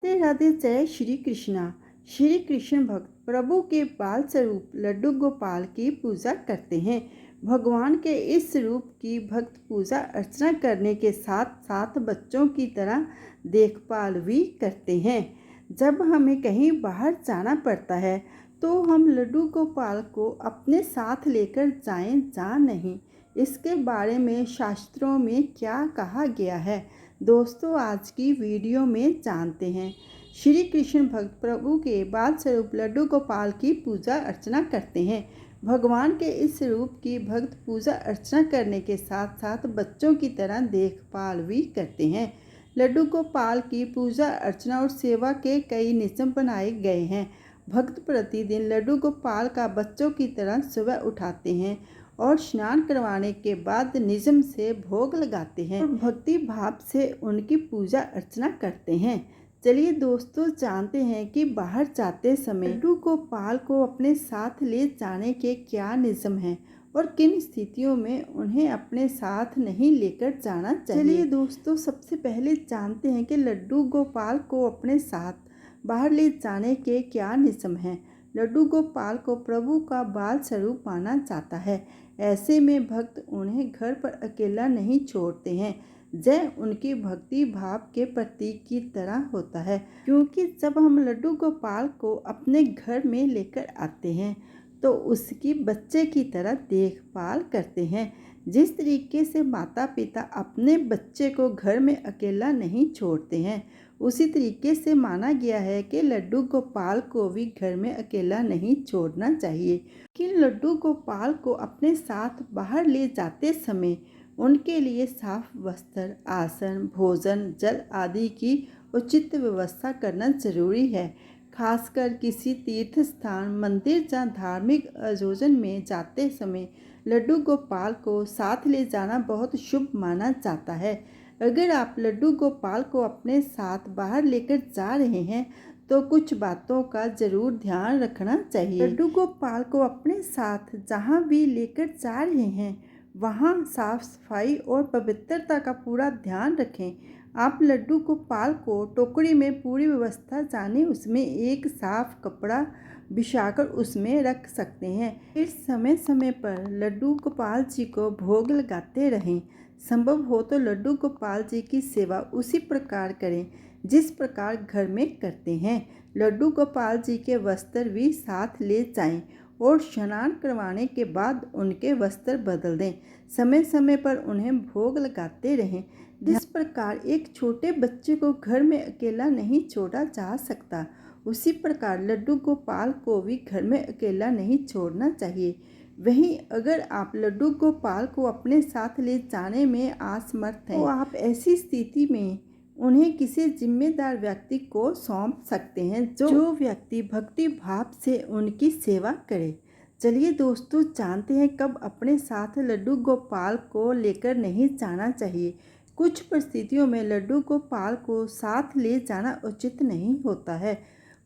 राधे राधे। जय श्री कृष्णा। श्री कृष्ण भक्त प्रभु के बाल स्वरूप लड्डू गोपाल की पूजा करते हैं। भगवान के इस रूप की भक्त पूजा अर्चना करने के साथ साथ बच्चों की तरह देखभाल भी करते हैं। जब हमें कहीं बाहर जाना पड़ता है तो हम लड्डू गोपाल को अपने साथ लेकर जाएं या नहीं, इसके बारे में शास्त्रों में क्या कहा गया है, दोस्तों आज की वीडियो में जानते हैं। श्री कृष्ण भक्त प्रभु के बाल स्वरूप लड्डू गोपाल की पूजा अर्चना करते हैं। भगवान के इस रूप की भक्त पूजा अर्चना करने के साथ साथ बच्चों की तरह देखभाल भी करते हैं। लड्डू गोपाल की पूजा अर्चना और सेवा के कई नियम बनाए गए हैं। भक्त प्रतिदिन लड्डू गोपाल का बच्चों की तरह सुबह उठाते हैं और स्नान करवाने के बाद नियम से भोग लगाते हैं और भक्ति भाव से उनकी पूजा अर्चना करते हैं। चलिए दोस्तों जानते हैं कि बाहर जाते समय लड्डू गोपाल को अपने साथ ले जाने के क्या नियम हैं और किन स्थितियों में उन्हें अपने साथ नहीं लेकर जाना चाहिए। चलिए दोस्तों सबसे पहले जानते हैं कि लड्डू गोपाल को अपने साथ बाहर ले जाने के क्या नियम हैं। लड्डू गोपाल को प्रभु का बाल स्वरूप माना जाता है। ऐसे में भक्त उन्हें घर पर अकेला नहीं छोड़ते हैं। जय उनकी भक्ति भाव के प्रतीक की तरह होता है, क्योंकि जब हम लड्डू गोपाल को अपने घर में लेकर आते हैं तो उसकी बच्चे की तरह देखभाल करते हैं। जिस तरीके से माता पिता अपने बच्चे को घर में अकेला नहीं छोड़ते हैं, उसी तरीके से माना गया है कि लड्डू गोपाल को भी घर में अकेला नहीं छोड़ना चाहिए। कि लड्डू गोपाल को अपने साथ बाहर ले जाते समय उनके लिए साफ वस्त्र, आसन, भोजन, जल आदि की उचित व्यवस्था करना जरूरी है। खासकर किसी तीर्थ स्थान, मंदिर या धार्मिक आयोजन में जाते समय लड्डू गोपाल को साथ ले जाना बहुत शुभ माना जाता है। अगर आप लड्डू गोपाल को अपने साथ बाहर लेकर जा रहे हैं तो कुछ बातों का जरूर ध्यान रखना चाहिए। लड्डू गोपाल को अपने साथ जहां भी लेकर जा रहे हैं वहां साफ सफाई और पवित्रता का पूरा ध्यान रखें। आप लड्डू गोपाल को टोकरी में पूरी व्यवस्था जाने उसमें एक साफ कपड़ा बिछाकर उसमें रख सकते हैं। फिर समय समय पर लड्डू गोपाल जी को भोग लगाते रहें। संभव हो तो लड्डू गोपाल जी की सेवा उसी प्रकार करें जिस प्रकार घर में करते हैं। लड्डू गोपाल जी के वस्त्र भी साथ ले जाएं और स्नान करवाने के बाद उनके वस्त्र बदल दें। समय समय पर उन्हें भोग लगाते रहें। जिस प्रकार एक छोटे बच्चे को घर में अकेला नहीं छोड़ा जा सकता, उसी प्रकार लड्डू गोपाल को भी घर में अकेला नहीं छोड़ना चाहिए। वहीं अगर आप लड्डू गोपाल को अपने साथ ले जाने में असमर्थ हैं तो आप ऐसी स्थिति में उन्हें किसी जिम्मेदार व्यक्ति को सौंप सकते हैं जो व्यक्ति भक्ति भाव से उनकी सेवा करे। चलिए दोस्तों जानते हैं कब अपने साथ लड्डू गोपाल को लेकर नहीं जाना चाहिए। कुछ परिस्थितियों में लड्डू गोपाल को साथ ले जाना उचित नहीं होता है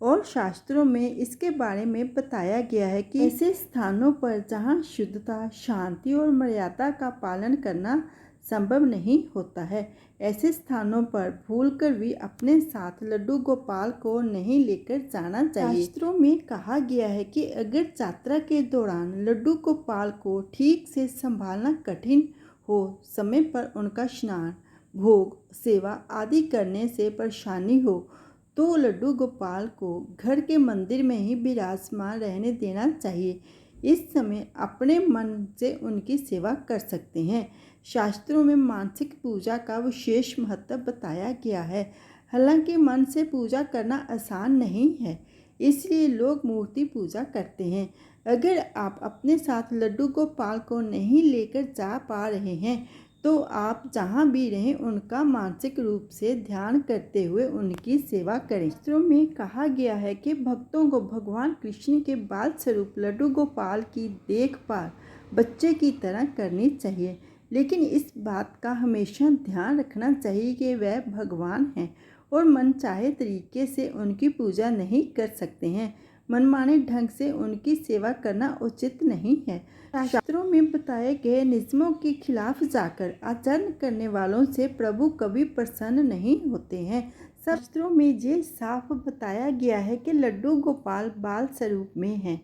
और शास्त्रों में इसके बारे में बताया गया है कि ऐसे स्थानों पर जहां शुद्धता, शांति और मर्यादा का पालन करना संभव नहीं होता है, ऐसे स्थानों पर भूलकर भी अपने साथ लड्डू गोपाल को नहीं लेकर जाना चाहिए। शास्त्रों में कहा गया है कि अगर यात्रा के दौरान लड्डू गोपाल को ठीक से संभालना कठिन हो, समय पर उनका स्नान, भोग, सेवा आदि करने से परेशानी हो तो लड्डू गोपाल को घर के मंदिर में ही विराजमान रहने देना चाहिए। इस समय अपने मन से उनकी सेवा कर सकते हैं। शास्त्रों में मानसिक पूजा का विशेष महत्व बताया गया है। हालांकि मन से पूजा करना आसान नहीं है, इसलिए लोग मूर्ति पूजा करते हैं। अगर आप अपने साथ लड्डू गोपाल को नहीं लेकर जा पा रहे हैं तो आप जहां भी रहें उनका मानसिक रूप से ध्यान करते हुए उनकी सेवा करें। शास्त्रों में कहा गया है कि भक्तों को भगवान कृष्ण के बाल स्वरूप लड्डू गोपाल की देखभाल बच्चे की तरह करनी चाहिए, लेकिन इस बात का हमेशा ध्यान रखना चाहिए कि वह भगवान हैं और मनचाहे तरीके से उनकी पूजा नहीं कर सकते हैं। मनमाने ढंग से उनकी सेवा करना उचित नहीं है। शास्त्रों में बताए गए नियमों के खिलाफ जाकर आचरण करने वालों से प्रभु कभी प्रसन्न नहीं होते हैं। शास्त्रों में ये साफ बताया गया है कि लड्डू गोपाल बाल स्वरूप में हैं।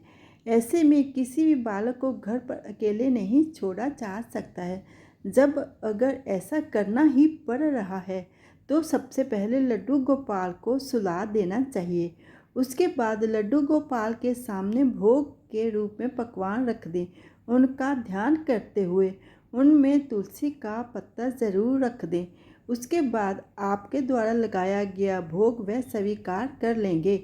ऐसे में किसी भी बालक को घर पर अकेले नहीं छोड़ा जा सकता है। जब अगर ऐसा करना ही पड़ रहा है तो सबसे पहले लड्डू गोपाल को सुला देना चाहिए। उसके बाद लड्डू गोपाल के सामने भोग के रूप में पकवान रख दें। उनका ध्यान करते हुए उनमें तुलसी का पत्ता ज़रूर रख दें। उसके बाद आपके द्वारा लगाया गया भोग वह स्वीकार कर लेंगे।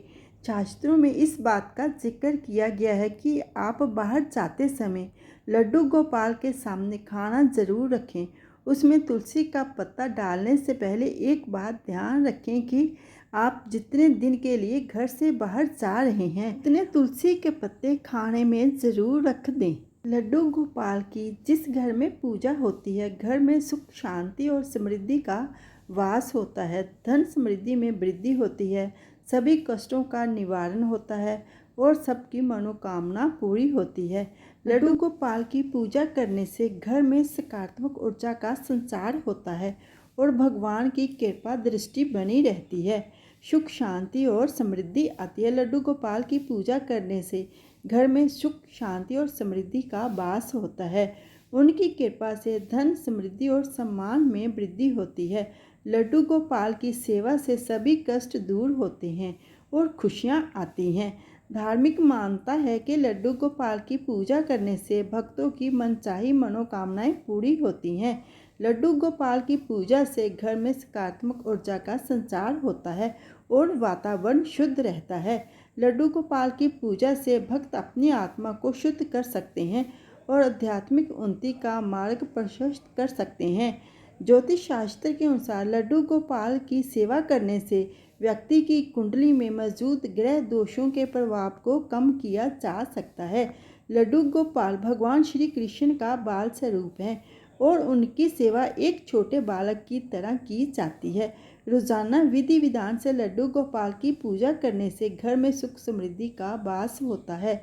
शास्त्रों में इस बात का जिक्र किया गया है कि आप बाहर जाते समय लड्डू गोपाल के सामने खाना ज़रूर रखें। उसमें तुलसी का पत्ता डालने से पहले एक बात ध्यान रखें कि आप जितने दिन के लिए घर से बाहर जा रहे हैं उतने तुलसी के पत्ते खाने में ज़रूर रख दें। लड्डू गोपाल की जिस घर में पूजा होती है, घर में सुख शांति और समृद्धि का वास होता है। धन समृद्धि में वृद्धि होती है, सभी कष्टों का निवारण होता है और सबकी मनोकामना पूरी होती है। लड्डू गोपाल की पूजा करने से घर में सकारात्मक ऊर्जा का संचार होता है और भगवान की कृपा दृष्टि बनी रहती है। सुख शांति और समृद्धि आती है। लड्डू गोपाल की पूजा करने से घर में सुख शांति और समृद्धि का वास होता है। उनकी कृपा से धन समृद्धि और सम्मान में वृद्धि होती है। लड्डू गोपाल की सेवा से सभी कष्ट दूर होते हैं और खुशियां आती हैं। धार्मिक मान्यता है कि लड्डू गोपाल की पूजा करने से भक्तों की मनचाही मनोकामनाएं पूरी होती हैं। लड्डू गोपाल की पूजा से घर में सकारात्मक ऊर्जा का संचार होता है और वातावरण शुद्ध रहता है। लड्डू गोपाल की पूजा से भक्त अपनी आत्मा को शुद्ध कर सकते हैं और आध्यात्मिक उन्नति का मार्ग प्रशस्त कर सकते हैं। ज्योतिष शास्त्र के अनुसार लड्डू गोपाल की सेवा करने से व्यक्ति की कुंडली में मौजूद ग्रह दोषों के प्रभाव को कम किया जा सकता है। लड्डू गोपाल भगवान श्री कृष्ण का बाल स्वरूप है और उनकी सेवा एक छोटे बालक की तरह की जाती है। रोजाना विधि विधान से लड्डू गोपाल की पूजा करने से घर में सुख समृद्धि का वास होता है।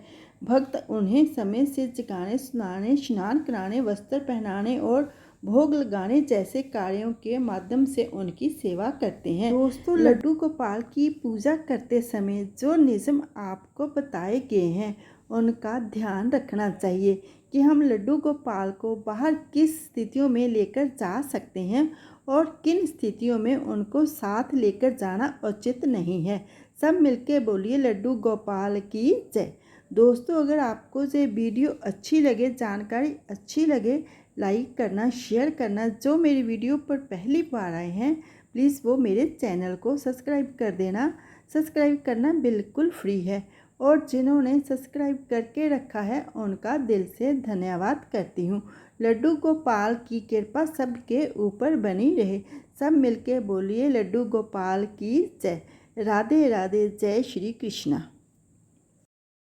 भक्त उन्हें समय से जगाने, सुनाने, स्नान कराने, वस्त्र पहनाने और भोग लगाने जैसे कार्यों के माध्यम से उनकी सेवा करते हैं। दोस्तों, लड्डू गोपाल की पूजा करते समय जो नियम आपको बताए गए हैं उनका ध्यान रखना चाहिए कि हम लड्डू गोपाल को बाहर किस स्थितियों में लेकर जा सकते हैं और किन स्थितियों में उनको साथ लेकर जाना उचित नहीं है। सब मिलके बोलिए लड्डू गोपाल की जय। दोस्तों, अगर आपको ये वीडियो अच्छी लगे, जानकारी अच्छी लगे, लाइक करना, शेयर करना। जो मेरी वीडियो पर पहली बार आए हैं प्लीज़ वो मेरे चैनल को सब्सक्राइब कर देना। सब्सक्राइब करना बिल्कुल फ्री है और जिन्होंने सब्सक्राइब करके रखा है उनका दिल से धन्यवाद करती हूँ। लड्डू गोपाल की कृपा सबके ऊपर बनी रहे। सब मिलके बोलिए लड्डू गोपाल की जय। राधे राधे। जय श्री कृष्णा।